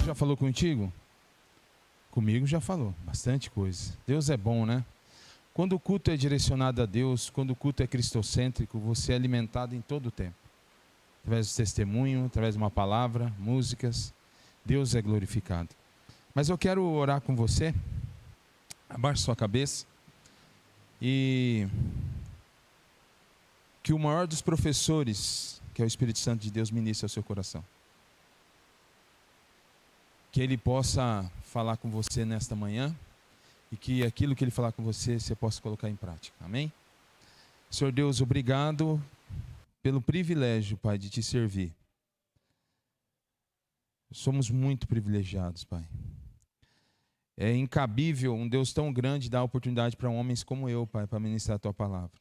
já falou contigo? Comigo já falou, bastante coisa. Deus é bom, né? Quando o culto é direcionado a Deus, quando o culto é cristocêntrico, você é alimentado em todo o tempo. Através do testemunho, através de uma palavra, músicas, Deus é glorificado. Mas eu quero orar com você. Abaixe sua cabeça. E que o maior dos professores, que é o Espírito Santo de Deus, ministre ao seu coração. Que Ele possa falar com você nesta manhã e que aquilo que Ele falar com você, você possa colocar em prática. Amém? Senhor Deus, obrigado pelo privilégio, Pai, de Te servir. Somos muito privilegiados, Pai. É incabível um Deus tão grande dar oportunidade para homens como eu, Pai, para ministrar a Tua palavra.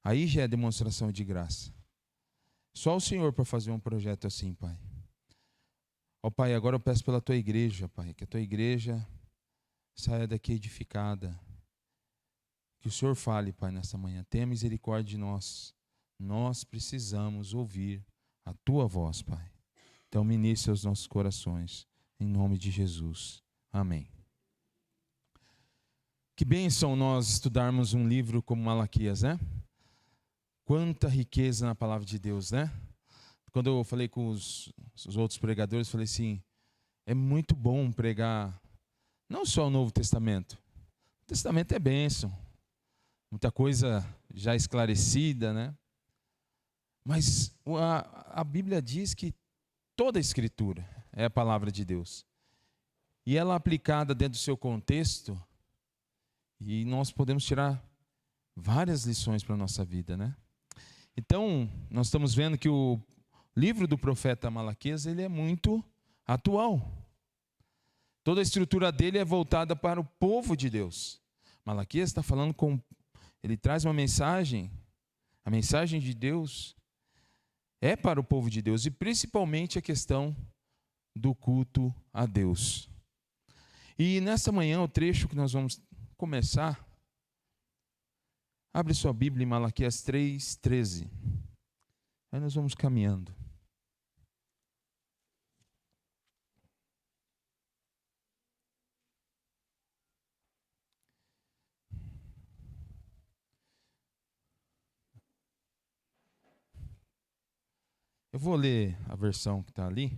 Aí já é demonstração de graça. Só o Senhor para fazer um projeto assim, Pai. Ó Pai, agora eu peço pela Tua igreja, Pai, que a Tua igreja saia daqui edificada. Que o Senhor fale, Pai, nessa manhã. Tenha misericórdia de nós. Nós precisamos ouvir a Tua voz, Pai. Então ministre aos nossos corações, em nome de Jesus. Amém. Que bênção nós estudarmos um livro como Malaquias, né? Quanta riqueza na palavra de Deus, né? Quando eu falei com os outros pregadores, falei assim, é muito bom pregar, não só o Novo Testamento. O Testamento é bênção, muita coisa já esclarecida, né? Mas a Bíblia diz que toda a Escritura é a palavra de Deus. E ela aplicada dentro do seu contexto, e nós podemos tirar várias lições para a nossa vida, né? Então, nós estamos vendo que o livro do profeta Malaquias, ele é muito atual. Toda a estrutura dele é voltada para o povo de Deus. Malaquias está falando ele traz uma mensagem, a mensagem de Deus é para o povo de Deus, e principalmente a questão do culto a Deus. E nessa manhã, o trecho que nós vamos começar, abre sua Bíblia em Malaquias 3:13. Aí nós vamos caminhando. Eu vou ler a versão que está ali.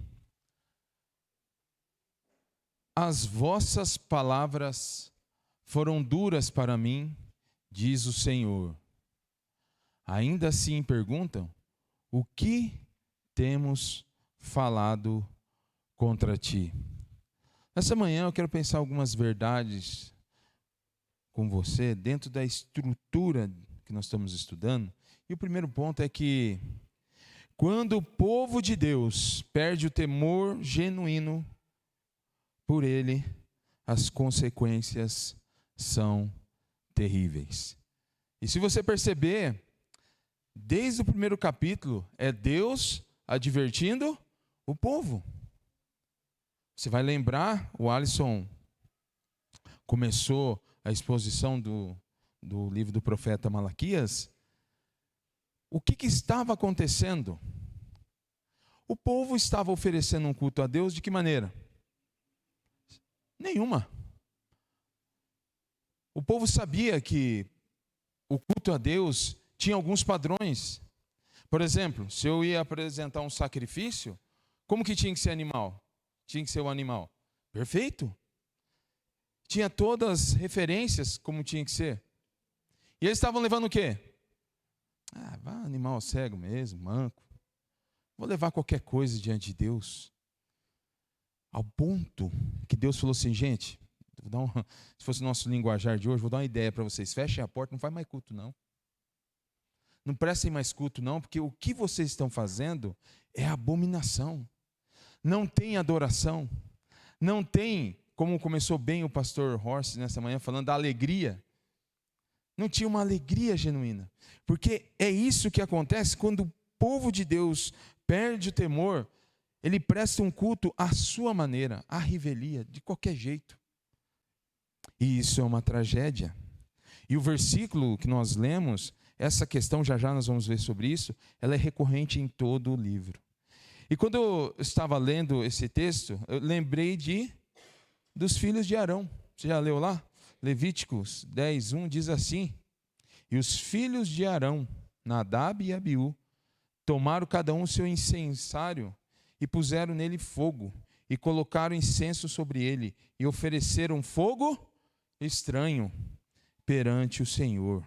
As vossas palavras foram duras para mim, diz o Senhor. Ainda assim perguntam, o que temos falado contra ti? Nessa manhã eu quero pensar algumas verdades com você, dentro da estrutura que nós estamos estudando. E o primeiro ponto é que, quando o povo de Deus perde o temor genuíno por Ele, as consequências são terríveis. E se você perceber, desde o primeiro capítulo, é Deus advertindo o povo. Você vai lembrar, o Alisson começou a exposição do livro do profeta Malaquias. O que estava acontecendo? O povo estava oferecendo um culto a Deus de que maneira? Nenhuma. O povo sabia que o culto a Deus tinha alguns padrões. Por exemplo, se eu ia apresentar um sacrifício, como que tinha que ser animal? Tinha que ser o animal perfeito. Tinha todas as referências como tinha que ser. E eles estavam levando o quê? Vai animal cego mesmo, manco. Vou levar qualquer coisa diante de Deus. Ao ponto que Deus falou assim, gente, se fosse o nosso linguajar de hoje, vou dar uma ideia para vocês. Fechem a porta, não faz mais culto não. Não prestem mais culto não, porque o que vocês estão fazendo é abominação. Não tem adoração. Não tem, como começou bem o pastor Horst nessa manhã, falando da alegria. Não tinha uma alegria genuína. Porque é isso que acontece quando o povo de Deus perde o temor. Ele presta um culto à sua maneira, à revelia, de qualquer jeito. E isso é uma tragédia. E o versículo que nós lemos, essa questão, já nós vamos ver sobre isso, ela é recorrente em todo o livro. E quando eu estava lendo esse texto, eu lembrei dos filhos de Arão. Você já leu lá? Levíticos 10:1 diz assim: e os filhos de Arão, Nadab e Abiú, tomaram cada um seu incensário e puseram nele fogo, e colocaram incenso sobre ele, e ofereceram fogo estranho perante o Senhor,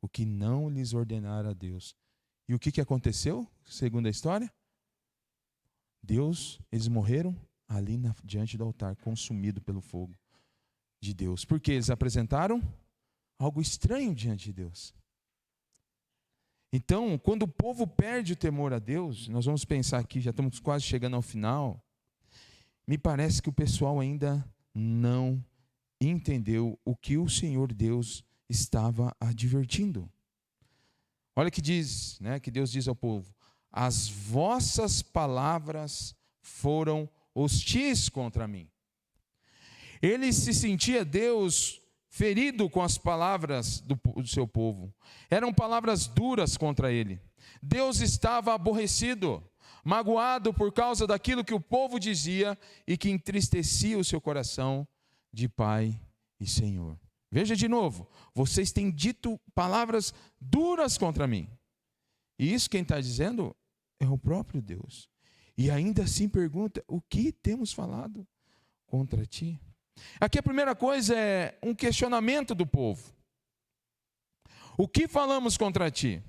o que não lhes ordenara a Deus. E o que aconteceu, segundo a história? Eles morreram ali diante do altar, consumido pelo fogo de Deus, porque eles apresentaram algo estranho diante de Deus. Então, quando o povo perde o temor a Deus, nós vamos pensar aqui, já estamos quase chegando ao final, me parece que o pessoal ainda não entendeu o que o Senhor Deus estava advertindo. Olha que diz, que Deus diz ao povo: as vossas palavras foram hostis contra mim. Ele se sentia, Deus, ferido com as palavras do seu povo. Eram palavras duras contra ele. Deus estava aborrecido, magoado por causa daquilo que o povo dizia e que entristecia o seu coração de Pai e Senhor. Veja de novo, vocês têm dito palavras duras contra mim. E isso quem está dizendo é o próprio Deus. E ainda assim pergunta: o que temos falado contra ti? Aqui a primeira coisa é um questionamento do povo. O que falamos contra ti?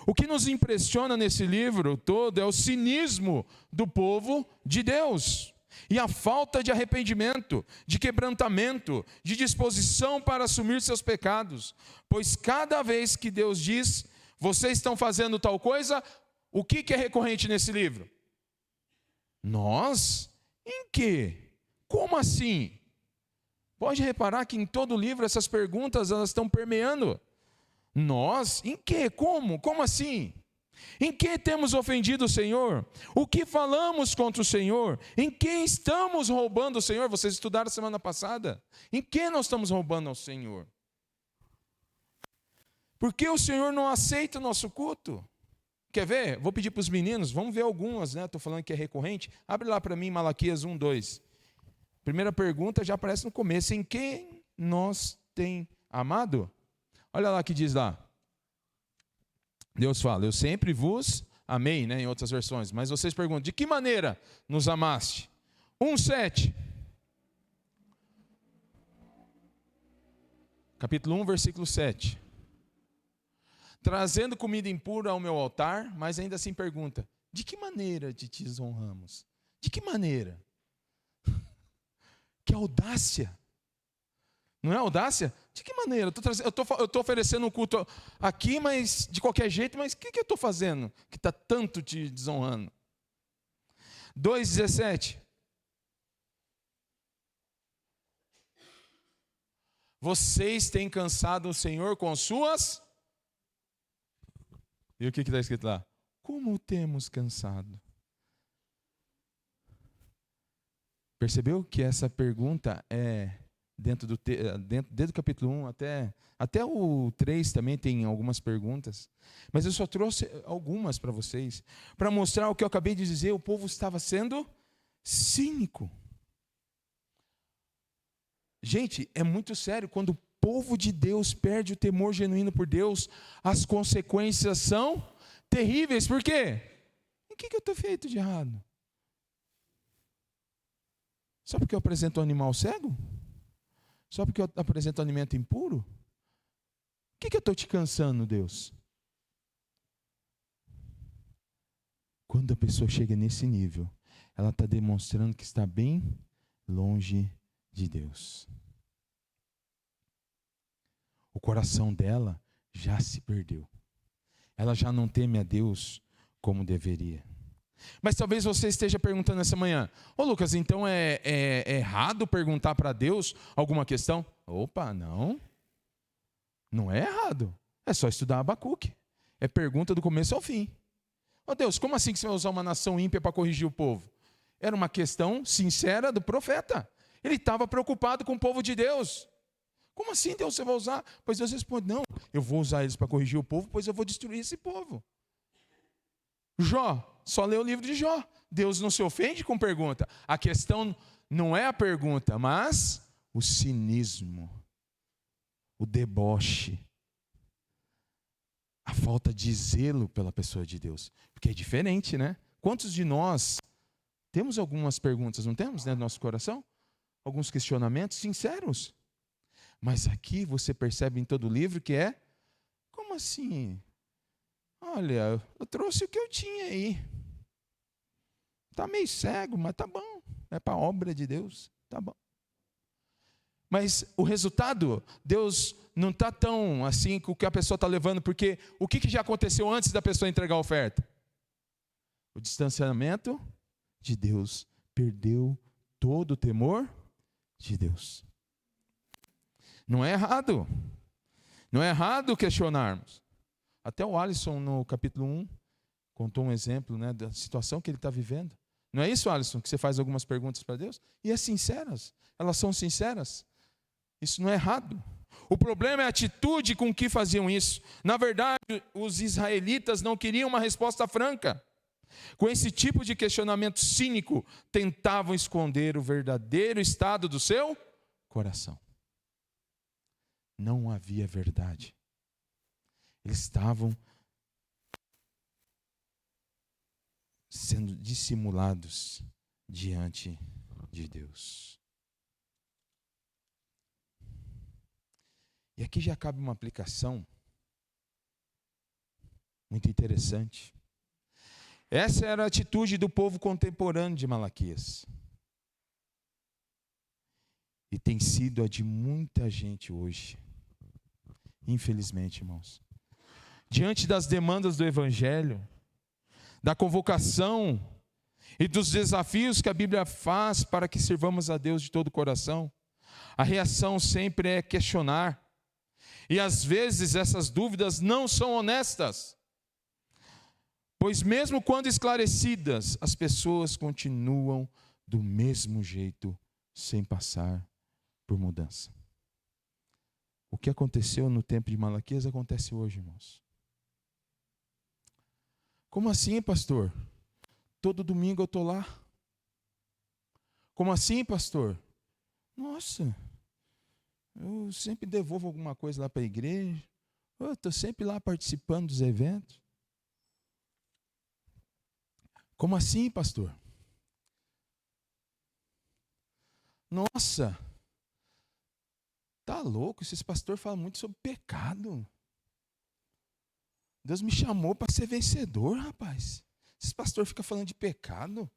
O que nos impressiona nesse livro todo é o cinismo do povo de Deus. E a falta de arrependimento, de quebrantamento, de disposição para assumir seus pecados. Pois cada vez que Deus diz: vocês estão fazendo tal coisa, o que é recorrente nesse livro? Nós? Em quê? Como assim? Pode reparar que em todo o livro essas perguntas elas estão permeando. Nós? Em quê? Como? Como assim? Em que temos ofendido o Senhor? O que falamos contra o Senhor? Em quem estamos roubando o Senhor? Vocês estudaram semana passada. Em que nós estamos roubando ao Senhor? Por que o Senhor não aceita o nosso culto? Quer ver? Vou pedir para os meninos, vamos ver algumas, Estou falando que é recorrente. Abre lá para mim Malaquias 1:2. Primeira pergunta já aparece no começo: em quem nós tem amado? Olha lá que diz lá. Deus fala: eu sempre vos amei, em outras versões. Mas vocês perguntam: de que maneira nos amaste? 1:7. Capítulo 1, versículo 7. Trazendo comida impura ao meu altar, mas ainda assim pergunta: de que maneira te desonramos? De que maneira? Que audácia! Não é audácia? De que maneira? Eu estou oferecendo um culto aqui, mas de qualquer jeito, mas o que eu estou fazendo que está tanto te desonrando? 2:17. Vocês têm cansado o Senhor com suas... E o que está escrito lá? Como temos cansado? Percebeu que essa pergunta é desde o capítulo 1 até o 3 também tem algumas perguntas. Mas eu só trouxe algumas para vocês, para mostrar o que eu acabei de dizer. O povo estava sendo cínico. Gente, é muito sério. Quando o povo de Deus perde o temor genuíno por Deus, as consequências são terríveis. Por quê? O que eu estou feito de errado? Só porque eu apresento um animal cego? Só porque eu apresento um alimento impuro? O que eu estou te cansando, Deus? Quando a pessoa chega nesse nível, ela está demonstrando que está bem longe de Deus. O coração dela já se perdeu. Ela já não teme a Deus como deveria. Mas talvez você esteja perguntando essa manhã: ô Lucas, então é errado perguntar para Deus alguma questão? Opa, não. Não é errado. É só estudar Abacuque. É pergunta do começo ao fim. Ô Deus, como assim que você vai usar uma nação ímpia para corrigir o povo? Era uma questão sincera do profeta. Ele estava preocupado com o povo de Deus. Como assim, Deus, você vai usar? Pois Deus responde: não, eu vou usar eles para corrigir o povo, pois eu vou destruir esse povo. Jó, só lê o livro de Jó. Deus não se ofende com pergunta. A questão não é a pergunta, mas o cinismo, o deboche, a falta de zelo pela pessoa de Deus. Porque é diferente, né? Quantos de nós temos algumas perguntas, não temos, né, no nosso coração? Alguns questionamentos sinceros. Mas aqui você percebe em todo o livro que é, como assim? Olha, eu trouxe o que eu tinha aí. Está meio cego, mas tá bom. É para a obra de Deus, tá bom. Mas o resultado, Deus não está tão assim com o que a pessoa está levando, porque o que já aconteceu antes da pessoa entregar a oferta? O distanciamento de Deus, perdeu todo o temor de Deus. Não é errado. Não é errado questionarmos. Até o Alisson, no capítulo 1, contou um exemplo, né, da situação que ele está vivendo. Não é isso, Alisson, que você faz algumas perguntas para Deus? E é sinceras. Elas são sinceras. Isso não é errado. O problema é a atitude com que faziam isso. Na verdade, os israelitas não queriam uma resposta franca. Com esse tipo de questionamento cínico, tentavam esconder o verdadeiro estado do seu coração. Não havia verdade. Eles estavam sendo dissimulados diante de Deus. E aqui já cabe uma aplicação muito interessante. Essa era a atitude do povo contemporâneo de Malaquias. E tem sido a de muita gente hoje. Infelizmente, irmãos. Diante das demandas do Evangelho, da convocação e dos desafios que a Bíblia faz para que sirvamos a Deus de todo o coração, a reação sempre é questionar. E às vezes essas dúvidas não são honestas. Pois mesmo quando esclarecidas, as pessoas continuam do mesmo jeito, sem passar por mudança. O que aconteceu no tempo de Malaquias acontece hoje, irmãos. Como assim, pastor? Todo domingo eu estou lá. Como assim, pastor? Nossa, eu sempre devolvo alguma coisa lá para a igreja. Eu estou sempre lá participando dos eventos. Como assim, pastor? Nossa, tá louco? Esses pastores falam muito sobre pecado. Deus me chamou para ser vencedor, rapaz. Esses pastores ficam falando de pecado.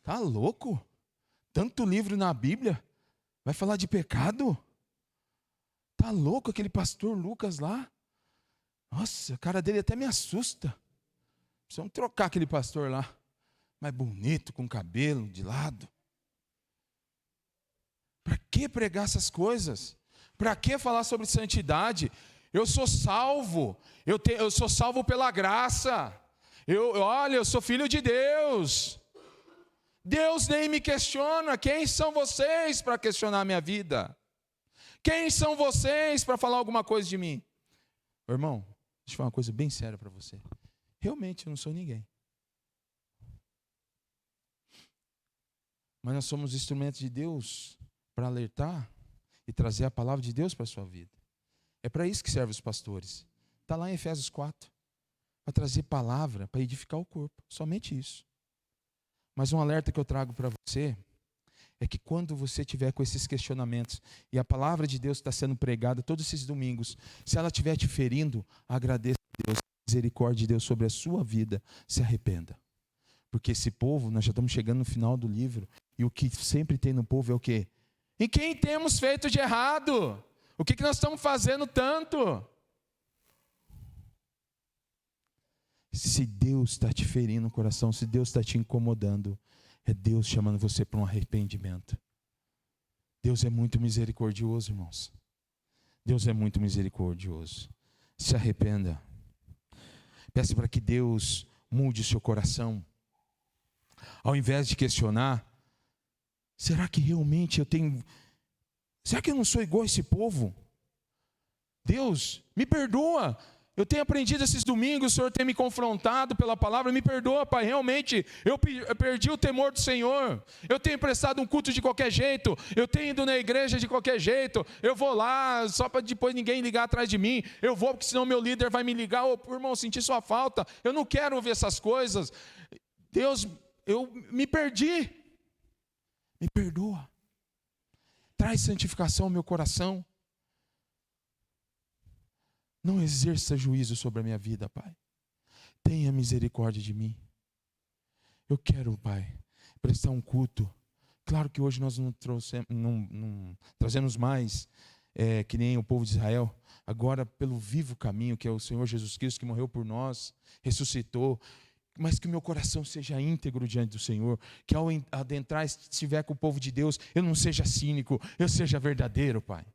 Tá louco? Tanto livro na Bíblia, vai falar de pecado? Tá louco aquele pastor Lucas lá? Nossa, a cara dele até me assusta. Precisamos trocar aquele pastor lá. Mais bonito, com cabelo de lado. Para que pregar essas coisas? Para que falar sobre santidade? Eu sou salvo. Eu sou salvo pela graça. Olha, eu sou filho de Deus. Deus nem me questiona. Quem são vocês para questionar a minha vida? Quem são vocês para falar alguma coisa de mim? Irmão, deixa eu falar uma coisa bem séria para você. Realmente eu não sou ninguém. Mas nós somos instrumentos de Deus para alertar e trazer a palavra de Deus para a sua vida. É para isso que servem os pastores. Está lá em Efésios 4. Para trazer palavra, para edificar o corpo. Somente isso. Mas um alerta que eu trago para você é que quando você tiver com esses questionamentos e a palavra de Deus está sendo pregada todos esses domingos, se ela estiver te ferindo, agradeça a Deus, a misericórdia de Deus sobre a sua vida, se arrependa. Porque esse povo, nós já estamos chegando no final do livro, e o que sempre tem no povo é o quê? E quem temos feito de errado? O que nós estamos fazendo tanto? Se Deus está te ferindo o coração, se Deus está te incomodando, é Deus chamando você para um arrependimento. Deus é muito misericordioso, irmãos. Deus é muito misericordioso. Se arrependa. Peça para que Deus mude o seu coração. Ao invés de questionar, será que realmente eu tenho... Será que eu não sou igual a esse povo? Deus, me perdoa. Eu tenho aprendido esses domingos, o Senhor tem me confrontado pela palavra, me perdoa, Pai, realmente, eu perdi o temor do Senhor, eu tenho prestado um culto de qualquer jeito, eu tenho ido na igreja de qualquer jeito, eu vou lá só para depois ninguém ligar atrás de mim, eu vou porque senão meu líder vai me ligar, ô irmão, senti sua falta, eu não quero ouvir essas coisas, Deus, eu me perdi, me perdoa, traz santificação ao meu coração, não exerça juízo sobre a minha vida, Pai. Tenha misericórdia de mim. Eu quero, Pai, prestar um culto. Claro que hoje nós não trazemos mais, que nem o povo de Israel. Agora, pelo vivo caminho, que é o Senhor Jesus Cristo, que morreu por nós, ressuscitou. Mas que o meu coração seja íntegro diante do Senhor. Que ao adentrar, se estiver com o povo de Deus, eu não seja cínico, eu seja verdadeiro, Pai.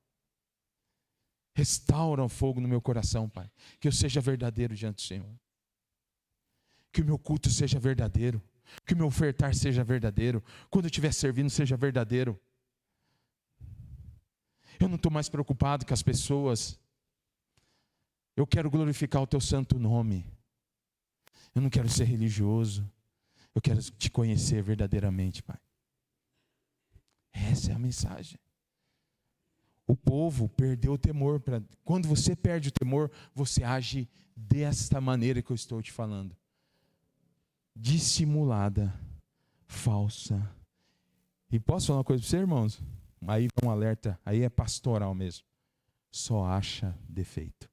Restaura o fogo no meu coração, Pai. Que eu seja verdadeiro diante do Senhor. Que o meu culto seja verdadeiro. Que o meu ofertar seja verdadeiro. Quando eu estiver servindo, seja verdadeiro. Eu não estou mais preocupado com as pessoas. Eu quero glorificar o Teu santo nome. Eu não quero ser religioso. Eu quero te conhecer verdadeiramente, Pai. Essa é a mensagem. O povo perdeu o temor. Quando você perde o temor, você age desta maneira que eu estou te falando. Dissimulada, falsa. E posso falar uma coisa para você, irmãos? Aí vai um alerta, aí é pastoral mesmo. Só acha defeito.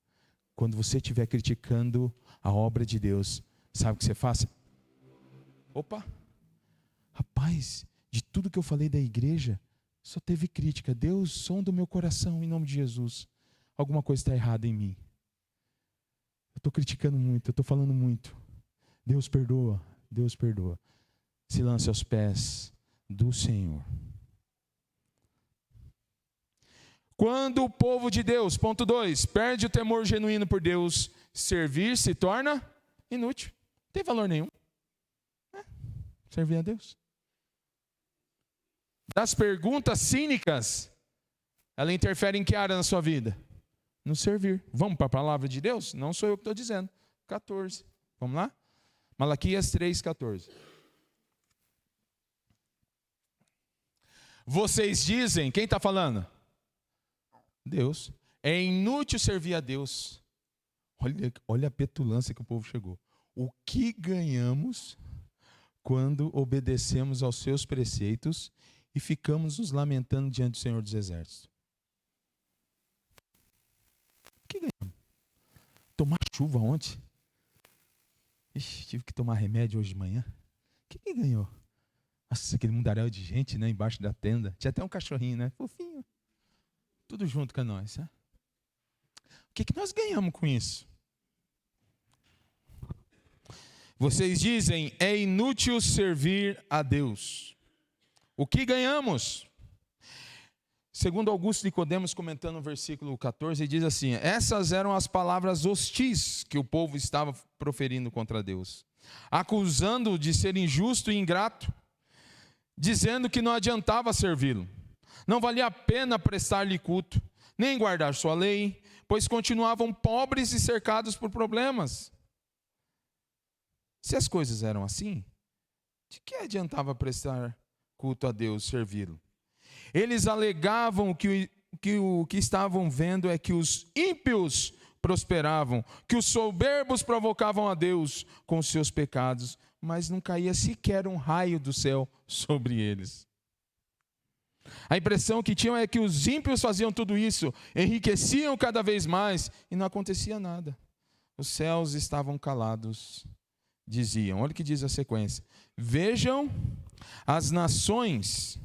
Quando você estiver criticando a obra de Deus, sabe o que você faz? Opa! Rapaz, de tudo que eu falei da igreja, só teve crítica. Deus, sonda o meu coração em nome de Jesus. Alguma coisa está errada em mim. Eu estou criticando muito, eu estou falando muito. Deus perdoa, Deus perdoa. Se lance aos pés do Senhor. Quando o povo de Deus, ponto 2, perde o temor genuíno por Deus, servir se torna inútil. Não tem valor nenhum. Servir a Deus. Das perguntas cínicas, ela interfere em que área na sua vida? No servir. Vamos para a palavra de Deus? Não sou eu que estou dizendo. 14. Vamos lá? Malaquias 3:14. Vocês dizem, quem está falando? Deus. É inútil servir a Deus. Olha a petulância que o povo chegou. O que ganhamos quando obedecemos aos seus preceitos e ficamos nos lamentando diante do Senhor dos Exércitos? O que ganhamos? Tomar chuva ontem? Ixi, tive que tomar remédio hoje de manhã. O que ganhou? Nossa, aquele mundaréu de gente, né, embaixo da tenda. Tinha até um cachorrinho, né? Fofinho. Tudo junto com nós. Né? O que nós ganhamos com isso? Vocês dizem, é inútil servir a Deus. O que ganhamos? Segundo Augusto Nicodemos, comentando o versículo 14, ele diz assim: essas eram as palavras hostis que o povo estava proferindo contra Deus, acusando-o de ser injusto e ingrato, dizendo que não adiantava servi-lo, não valia a pena prestar-lhe culto, nem guardar sua lei, pois continuavam pobres e cercados por problemas. Se as coisas eram assim, de que adiantava prestar culto a Deus, servi-lo? Eles alegavam que o que estavam vendo é que os ímpios prosperavam, que os soberbos provocavam a Deus com os seus pecados, mas não caía sequer um raio do céu sobre eles. A impressão que tinham é que os ímpios faziam tudo isso, enriqueciam cada vez mais e não acontecia nada. Os céus estavam calados, diziam. Olha o que diz a sequência. Vejam as nações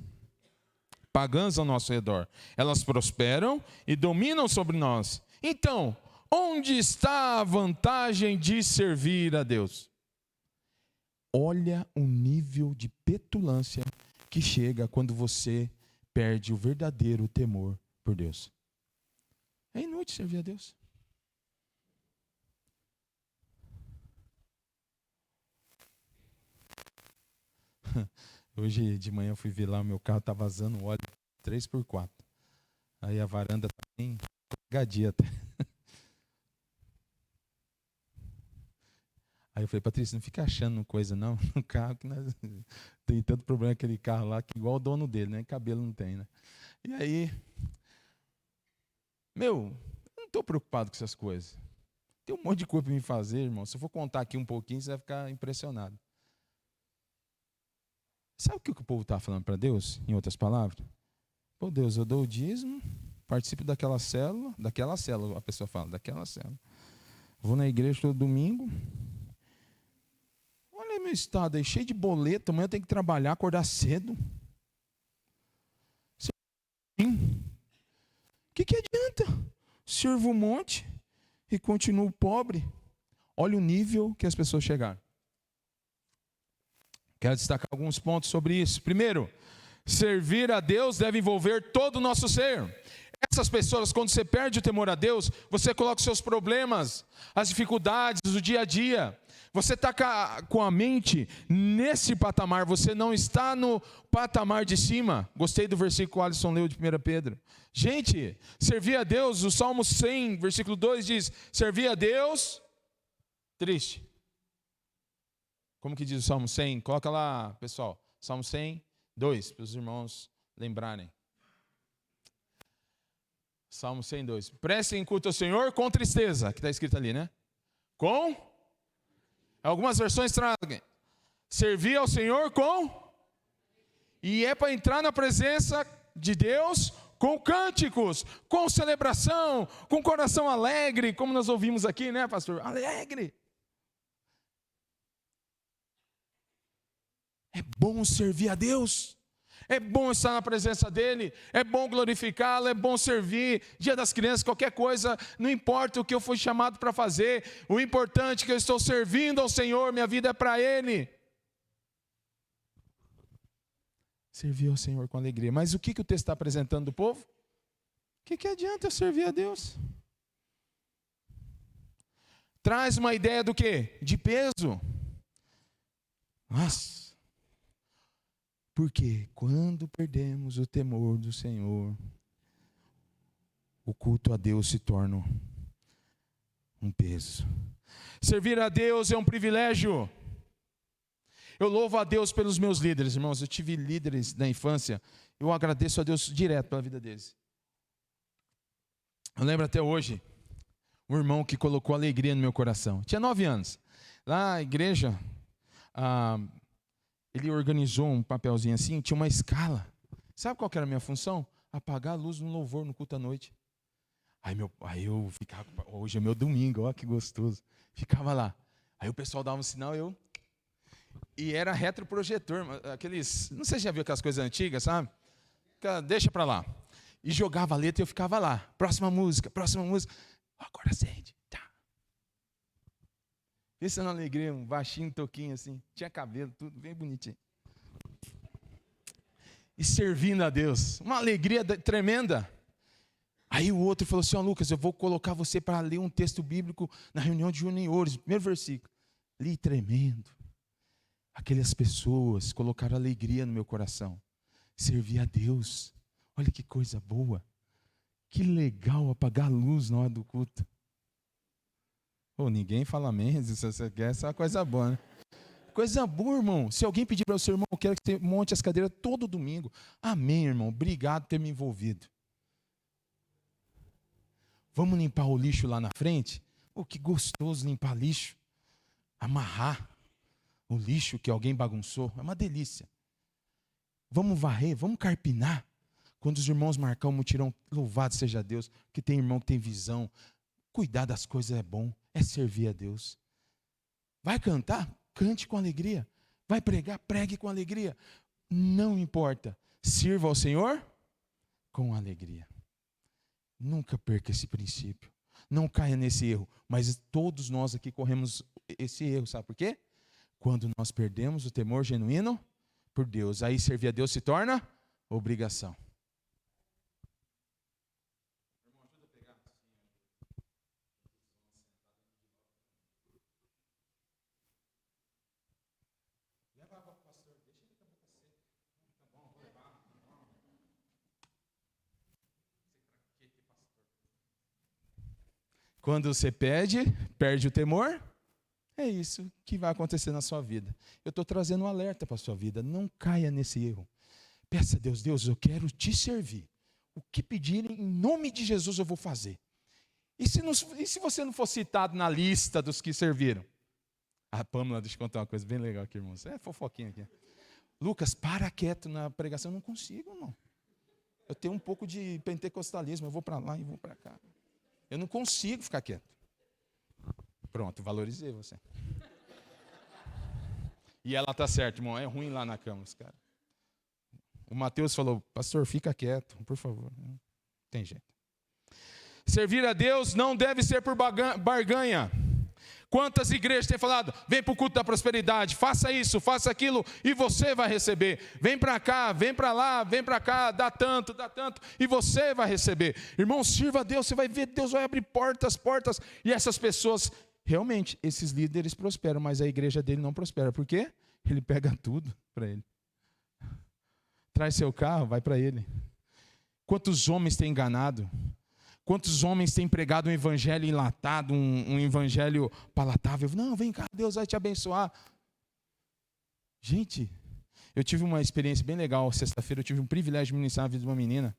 pagãs ao nosso redor. Elas prosperam e dominam sobre nós. Então, onde está a vantagem de servir a Deus? Olha o nível de petulância que chega quando você perde o verdadeiro temor por Deus. É inútil servir a Deus. Hoje de manhã eu fui ver lá, o meu carro está vazando óleo 3x4. Aí a varanda está bem gadia até. Aí eu falei, Patrícia, não fica achando coisa não, no carro, que nós tem tanto problema aquele carro lá, que igual o dono dele, né? Cabelo não tem, né? E aí, eu não estou preocupado com essas coisas. Tem um monte de coisa para me fazer, irmão. Se eu for contar aqui um pouquinho, você vai ficar impressionado. Sabe o que o povo está falando para Deus, em outras palavras? Pô, Deus, eu dou o dízimo, participo daquela célula, a pessoa fala, daquela célula. Vou na igreja todo domingo. Olha meu estado aí, cheio de boleto, amanhã eu tenho que trabalhar, acordar cedo. O que adianta? Sirvo um monte e continuo pobre. Olha o nível que as pessoas chegaram. Quero destacar alguns pontos sobre isso. Primeiro, servir a Deus deve envolver todo o nosso ser. Essas pessoas, quando você perde o temor a Deus, você coloca os seus problemas, as dificuldades do dia a dia. Você está com a mente nesse patamar, você não está no patamar de cima. Gostei do versículo que o Alisson leu de 1 Pedro. Gente, servir a Deus, o Salmo 100, versículo 2 diz, servir a Deus triste. Como que diz o Salmo 100? Coloca lá, pessoal. Salmo 100, 2, para os irmãos lembrarem. Salmo 102. Prestem culto ao Senhor com tristeza, que está escrito ali, né? Com? Algumas versões trazem. Servir ao Senhor com? E é para entrar na presença de Deus com cânticos, com celebração, com coração alegre, como nós ouvimos aqui, né, pastor? Alegre. É bom servir a Deus, é bom estar na presença dEle, é bom glorificá-lo, é bom servir, dia das crianças, qualquer coisa, não importa o que eu fui chamado para fazer, o importante é que eu estou servindo ao Senhor, minha vida é para Ele. Servir ao Senhor com alegria, mas o que o texto está apresentando do povo? O que adianta eu servir a Deus? Traz uma ideia do quê? De peso. Nossa. Porque quando perdemos o temor do Senhor, o culto a Deus se torna um peso. Servir a Deus é um privilégio. Eu louvo a Deus pelos meus líderes, irmãos. Eu tive líderes da infância. Eu agradeço a Deus direto pela vida deles. Eu lembro até hoje, um irmão que colocou alegria no meu coração. Tinha 9 anos. Lá na igreja, ele organizou um papelzinho assim, tinha uma escala. Sabe qual que era a minha função? Apagar a luz no louvor no culto à noite. Aí eu ficava, hoje é meu domingo, ó que gostoso. Ficava lá. Aí o pessoal dava um sinal, e era retroprojetor, aqueles, não sei se já viu aquelas coisas antigas, sabe? Deixa pra lá. E jogava a letra e eu ficava lá. Próxima música. Agora acende. Tá. Pensa na alegria, um baixinho, toquinho assim. Tinha cabelo, tudo bem bonitinho. E servindo a Deus. Uma alegria tremenda. Aí o outro falou assim, Lucas, eu vou colocar você para ler um texto bíblico na reunião de juniores. Primeiro versículo. Li tremendo. Aquelas pessoas colocaram alegria no meu coração. Servir a Deus. Olha que coisa boa. Que legal apagar a luz na hora do culto. Ninguém fala amém, se você quer, essa é uma coisa boa, né? Coisa boa, irmão. Se alguém pedir para o seu irmão, eu quero que você monte as cadeiras todo domingo. Amém, irmão. Obrigado por ter me envolvido. Vamos limpar o lixo lá na frente? Que gostoso limpar lixo. Amarrar o lixo que alguém bagunçou. É uma delícia. Vamos varrer, vamos carpinar. Quando os irmãos marcar o mutirão, louvado seja Deus, que tem irmão que tem visão. Cuidar das coisas é bom, é servir a Deus. Vai cantar? Cante com alegria. Vai pregar? Pregue com alegria. Não importa, sirva ao Senhor com alegria. Nunca perca esse princípio. Não caia nesse erro, mas todos nós aqui corremos esse erro, sabe por quê? Quando nós perdemos o temor genuíno por Deus, aí servir a Deus se torna obrigação. Quando você perde o temor, É isso que vai acontecer na sua vida. Eu estou trazendo um alerta para a sua vida. Não caia nesse erro. Peça a Deus, Deus, eu quero te servir. O que pedirem, em nome de Jesus eu vou fazer. E se você não for citado na lista dos que serviram? A Pâmela, deixa eu contar uma coisa bem legal aqui, irmãos. É fofoquinha aqui. Lucas, para quieto na pregação. Eu não consigo, irmão. Eu tenho um pouco de pentecostalismo. Eu vou para lá e vou para cá. Eu não consigo ficar quieto. Pronto, valorizei você. E ela tá certa, irmão. É ruim lá na cama, os caras. O Mateus falou, pastor, fica quieto, por favor. Não tem jeito. Servir a Deus não deve ser por barganha. Quantas igrejas têm falado, vem para o culto da prosperidade, faça isso, faça aquilo, e você vai receber. Vem para cá, vem para lá, vem para cá, dá tanto, e você vai receber. Irmão, sirva a Deus, você vai ver, Deus vai abrir portas, e essas pessoas, realmente, esses líderes prosperam, mas a igreja dele não prospera. Por quê? Ele pega tudo para ele. Traz seu carro, vai para ele. Quantos homens têm enganado? Quantos homens têm pregado um evangelho enlatado, um evangelho palatável? Não, vem cá, Deus vai te abençoar. Gente, eu tive uma experiência bem legal. Sexta-feira eu tive um privilégio de ministrar na vida de uma menina.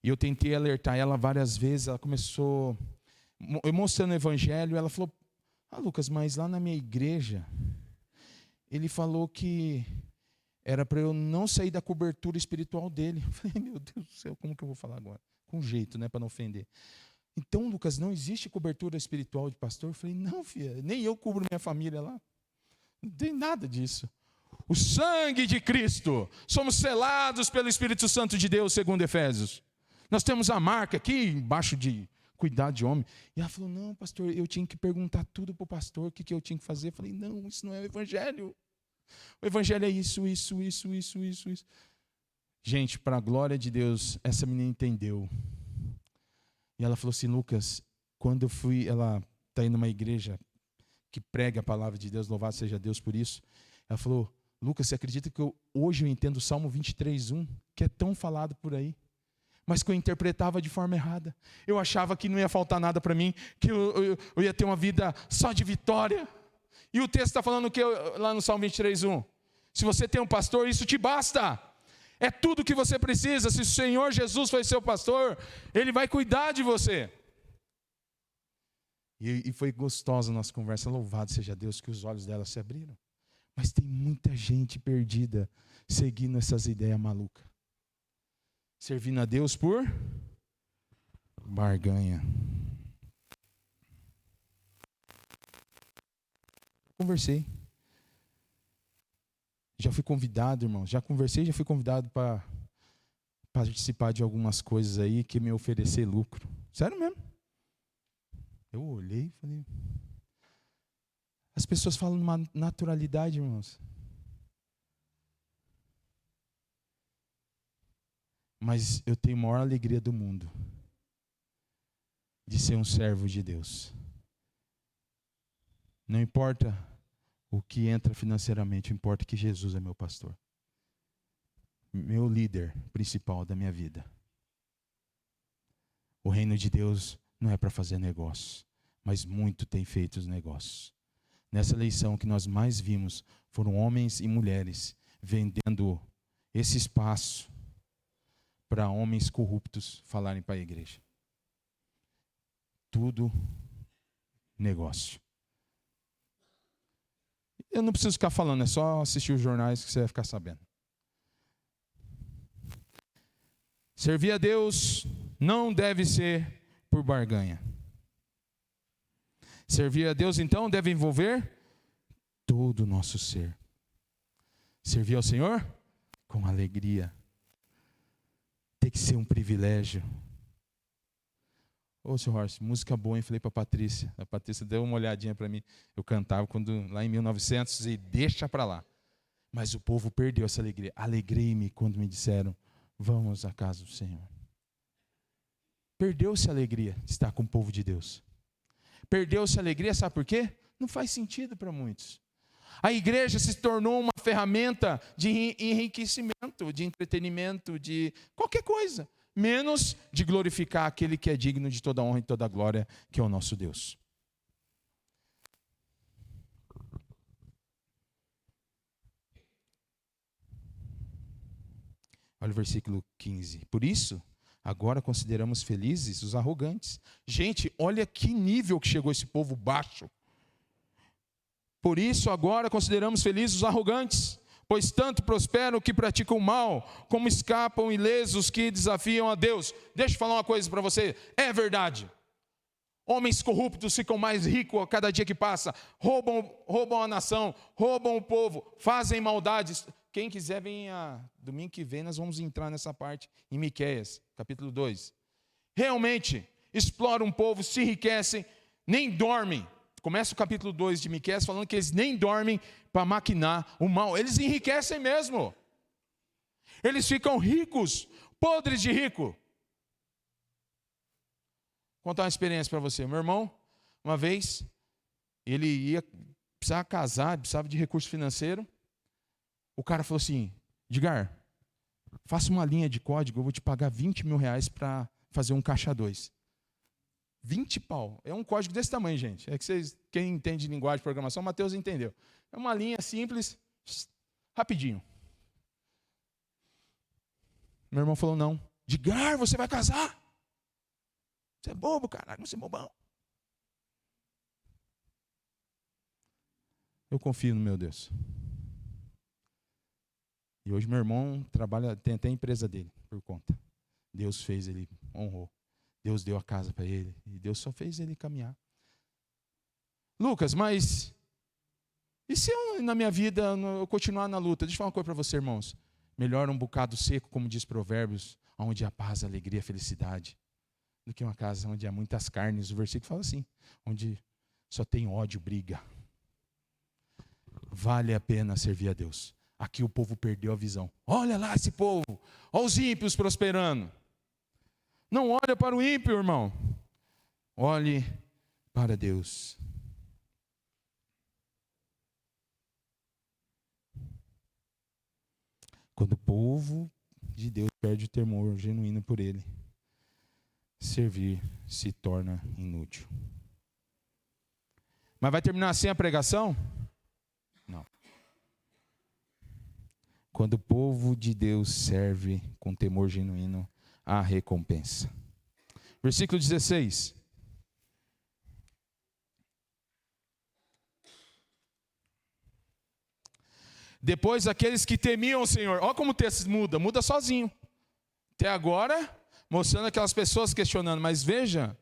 E eu tentei alertar ela várias vezes. Ela começou, eu mostrando o evangelho, ela falou, Lucas, mas lá na minha igreja, ele falou que era para eu não sair da cobertura espiritual dele. Eu falei, meu Deus do céu, como que eu vou falar agora? Com jeito, né, para não ofender. Então, Lucas, não existe cobertura espiritual de pastor? Eu falei, não, filha, nem eu cubro minha família lá. Não tem nada disso. O sangue de Cristo, somos selados pelo Espírito Santo de Deus, segundo Efésios. Nós temos a marca aqui embaixo de cuidar de homem. E ela falou, não, pastor, eu tinha que perguntar tudo para o pastor, o que eu tinha que fazer. Eu falei, não, isso não é o evangelho. O evangelho é isso. Gente, para a glória de Deus, essa menina entendeu. E ela falou assim, Lucas, quando eu fui, ela está indo numa igreja que prega a palavra de Deus, louvado seja Deus por isso. Ela falou, Lucas, você acredita que hoje eu entendo o Salmo 23:1, que é tão falado por aí, mas que eu interpretava de forma errada. Eu achava que não ia faltar nada para mim, que eu ia ter uma vida só de vitória. E o texto está falando o que lá no Salmo 23:1? Se você tem um pastor, isso te basta. É tudo o que você precisa. Se o Senhor Jesus foi seu pastor, Ele vai cuidar de você. E foi gostosa a nossa conversa. Louvado seja Deus que os olhos dela se abriram. Mas tem muita gente perdida seguindo essas ideias malucas. Servindo a Deus por barganha. Conversei. Já fui convidado, irmão. Já fui convidado para participar de algumas coisas aí que me oferecer lucro. Sério mesmo. Eu olhei e falei. As pessoas falam numa naturalidade, irmãos. Mas eu tenho a maior alegria do mundo de ser um servo de Deus. Não importa o que entra financeiramente, importa que Jesus é meu pastor. Meu líder principal da minha vida. O reino de Deus não é para fazer negócio, mas muito tem feito os negócios. Nessa eleição que nós mais vimos foram homens e mulheres vendendo esse espaço para homens corruptos falarem para a igreja. Tudo negócio. Eu não preciso ficar falando, é só assistir os jornais que você vai ficar sabendo. Servir a Deus não deve ser por barganha. Servir a Deus, então, deve envolver todo o nosso ser. Servir ao Senhor com alegria. Tem que ser um privilégio. Ô, senhor Horst, música boa, hein? Falei para a Patrícia. A Patrícia deu uma olhadinha para mim. Eu cantava lá em 1900 e deixa para lá. Mas o povo perdeu essa alegria. Alegrei-me quando me disseram, vamos à casa do Senhor. Perdeu-se a alegria de estar com o povo de Deus. Perdeu-se a alegria, sabe por quê? Não faz sentido para muitos. A igreja se tornou uma ferramenta de enriquecimento, de entretenimento, de qualquer coisa. Menos de glorificar aquele que é digno de toda honra e toda glória, que é o nosso Deus. Olha o versículo 15. Por isso, agora consideramos felizes os arrogantes. Gente, olha que nível que chegou esse povo baixo. Por isso, agora consideramos felizes os arrogantes, pois tanto prosperam que praticam o mal, como escapam ilesos que desafiam a Deus. Deixa eu falar uma coisa para você, é verdade. Homens corruptos ficam mais ricos a cada dia que passa, roubam a nação, roubam o povo, fazem maldades. Quem quiser, venha domingo que vem, nós vamos entrar nessa parte em Miqueias, capítulo 2. Realmente, exploram o povo, se enriquecem, nem dormem. Começa o capítulo 2 de Miqueias falando que eles nem dormem para maquinar o mal. Eles enriquecem mesmo. Eles ficam ricos, podres de rico. Vou contar uma experiência para você. Meu irmão, uma vez, ele precisava casar, precisava de recurso financeiro. O cara falou assim, Edgar, faça uma linha de código, eu vou te pagar 20 mil reais para fazer um caixa 2. 20 pau. É um código desse tamanho, gente. É que vocês, quem entende de linguagem de programação, Mateus entendeu. É uma linha simples, rapidinho. Meu irmão falou, não. Edgar, você vai casar? Você é bobo, caralho, você é bobão. Eu confio no meu Deus. E hoje meu irmão trabalha, tem até a empresa dele, por conta. Deus fez, ele honrou. Deus deu a casa para ele. E Deus só fez ele caminhar. Lucas, mas e se eu, na minha vida, eu continuar na luta? Deixa eu falar uma coisa para você, irmãos. Melhor um bocado seco, como diz Provérbios, onde há paz, alegria, felicidade, do que uma casa onde há muitas carnes. O versículo fala assim, onde só tem ódio, briga. Vale a pena servir a Deus. Aqui o povo perdeu a visão. Olha lá esse povo, olha os ímpios prosperando. Não olha para o ímpio, irmão. Olhe para Deus. Quando o povo de Deus perde o temor genuíno por Ele, servir se torna inútil. Mas vai terminar assim a pregação? Não. Quando o povo de Deus serve com temor genuíno, há recompensa. Versículo 16. Depois aqueles que temiam o Senhor. Olha como o texto muda sozinho. Até agora, mostrando aquelas pessoas questionando, mas veja,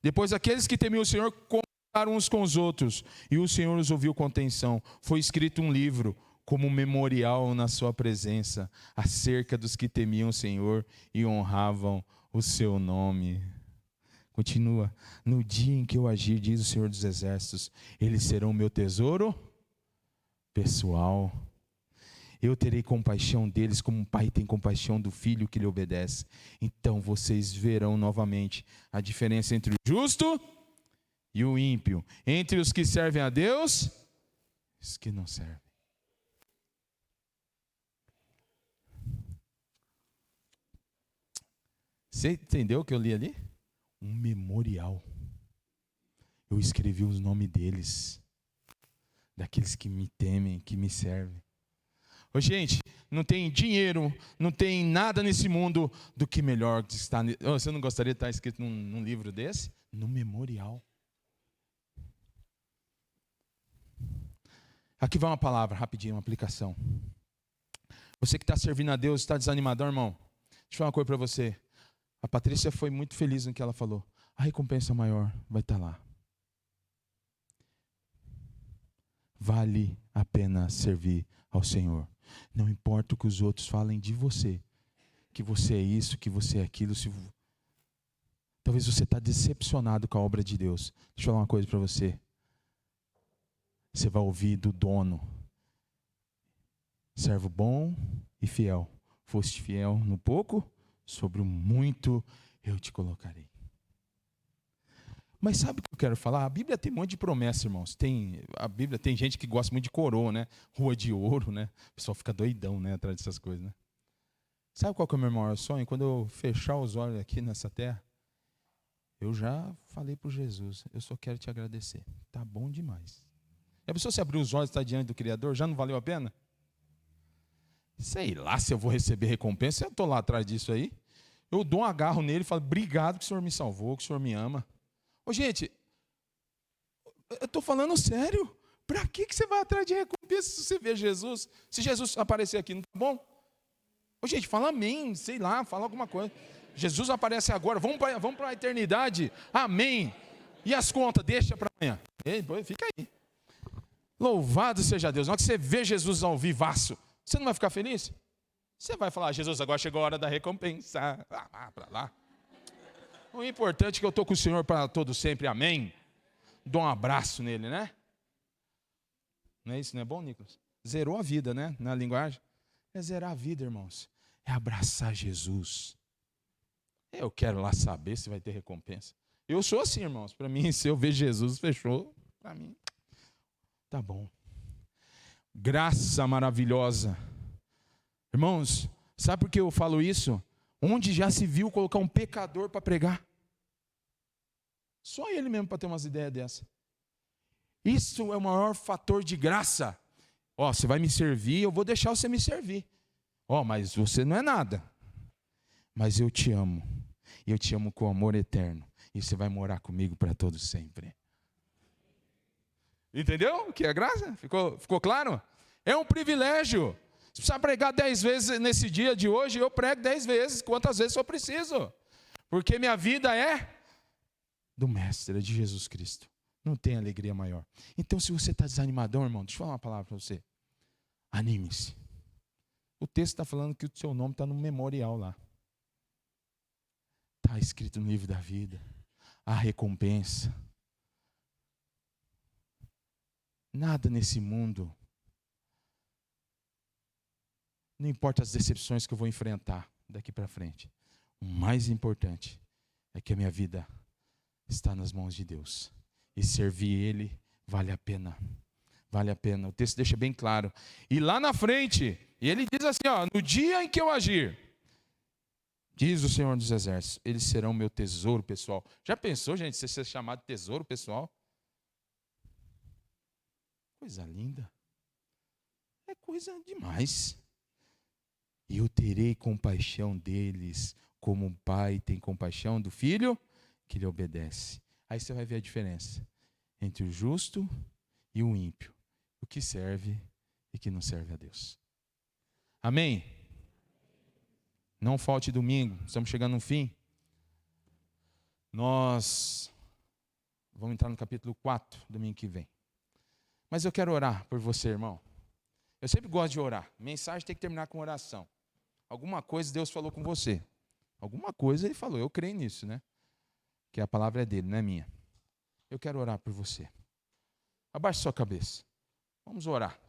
depois aqueles que temiam o Senhor conversaram uns com os outros, e o Senhor os ouviu com atenção. Foi escrito um livro, como um memorial na sua presença, acerca dos que temiam o Senhor e honravam o seu nome. Continua, no dia em que eu agir, diz o Senhor dos Exércitos, eles serão meu tesouro pessoal. Eu terei compaixão deles como um pai tem compaixão do filho que lhe obedece. Então vocês verão novamente a diferença entre o justo e o ímpio, entre os que servem a Deus e os que não servem. Você entendeu o que eu li ali? Um memorial. Eu escrevi os nomes deles, daqueles que me temem, que me servem. Ô, gente, não tem dinheiro, não tem nada nesse mundo do que melhor que está. Você não gostaria de estar escrito num livro desse? No memorial. Aqui vai uma palavra, rapidinho, uma aplicação. Você que está servindo a Deus, está desanimadão, irmão? Deixa eu falar uma coisa para você. A Patrícia foi muito feliz no que ela falou. A recompensa maior vai estar lá. Vale a pena servir ao Senhor. Não importa o que os outros falem de você. Que você é isso, que você é aquilo. Talvez você está decepcionado com a obra de Deus. Deixa eu falar uma coisa para você. Você vai ouvir do dono. Servo bom e fiel. Foste fiel no pouco, sobre o muito eu te colocarei. Mas sabe o que eu quero falar? A Bíblia tem um monte de promessas, irmãos. A Bíblia tem gente que gosta muito de coroa, né? Rua de ouro, né? O pessoal fica doidão, né? Atrás dessas coisas, né? Sabe qual que é o meu maior sonho? Quando eu fechar os olhos aqui nessa terra, eu já falei para Jesus, eu só quero te agradecer. Tá bom demais. E a pessoa se abrir os olhos e está diante do Criador, já não valeu a pena? Sei lá se eu vou receber recompensa. Eu estou lá atrás disso aí. Eu dou um agarro nele e falo, obrigado que o Senhor me salvou, que o Senhor me ama. Ô, gente, eu estou falando sério. Para que você vai atrás de recompensa se você vê Jesus? Se Jesus aparecer aqui, não tá bom? Ô, gente, fala amém, sei lá, fala alguma coisa. Jesus aparece agora, vamos para a eternidade, amém. E as contas, deixa para amanhã. Fica aí. Louvado seja Deus. Na hora que você vê Jesus ao vivaço, você não vai ficar feliz? Você vai falar, Jesus, agora chegou a hora da recompensa. Para lá. O importante é que eu estou com o Senhor para todo sempre, amém. Dou um abraço nele, né? Não é isso, não é bom, Nicolas? Zerou a vida, né? Na linguagem. É zerar a vida, irmãos. É abraçar Jesus. Eu quero lá saber se vai ter recompensa. Eu sou assim, irmãos. Para mim, se eu ver Jesus, fechou. Para mim, tá bom. Graça maravilhosa. Irmãos, sabe por que eu falo isso? Onde já se viu colocar um pecador para pregar? Só ele mesmo para ter umas ideias dessa. Isso é o maior fator de graça. Ó, você vai me servir, eu vou deixar você me servir. Ó, mas você não é nada. Mas eu te amo. E eu te amo com amor eterno. E você vai morar comigo para todo sempre. Entendeu o que é graça? Ficou claro? É um privilégio. Se precisar pregar 10 vezes nesse dia de hoje, eu prego 10 vezes, quantas vezes eu preciso. Porque minha vida é do Mestre, é de Jesus Cristo. Não tem alegria maior. Então, se você está desanimadão, irmão, deixa eu falar uma palavra para você. Anime-se. O texto está falando que o seu nome está no memorial lá. Está escrito no livro da vida. A recompensa. Nada nesse mundo. Não importa as decepções que eu vou enfrentar daqui para frente. O mais importante é que a minha vida está nas mãos de Deus. E servir Ele vale a pena. Vale a pena. O texto deixa bem claro. E lá na frente, ele diz assim, ó, no dia em que eu agir, diz o Senhor dos Exércitos, eles serão meu tesouro pessoal. Já pensou, gente, você ser chamado de tesouro pessoal? Coisa linda. É coisa demais. E eu terei compaixão deles, como um pai tem compaixão do filho que lhe obedece. Aí você vai ver a diferença entre o justo e o ímpio. O que serve e que não serve a Deus. Amém? Não falte domingo, estamos chegando no fim. Nós vamos entrar no capítulo 4, domingo que vem. Mas eu quero orar por você, irmão. Eu sempre gosto de orar. Mensagem tem que terminar com oração. Alguma coisa Deus falou com você. Alguma coisa Ele falou, eu creio nisso, né? Que a palavra é dele, não é minha. Eu quero orar por você. Abaixe sua cabeça. Vamos orar.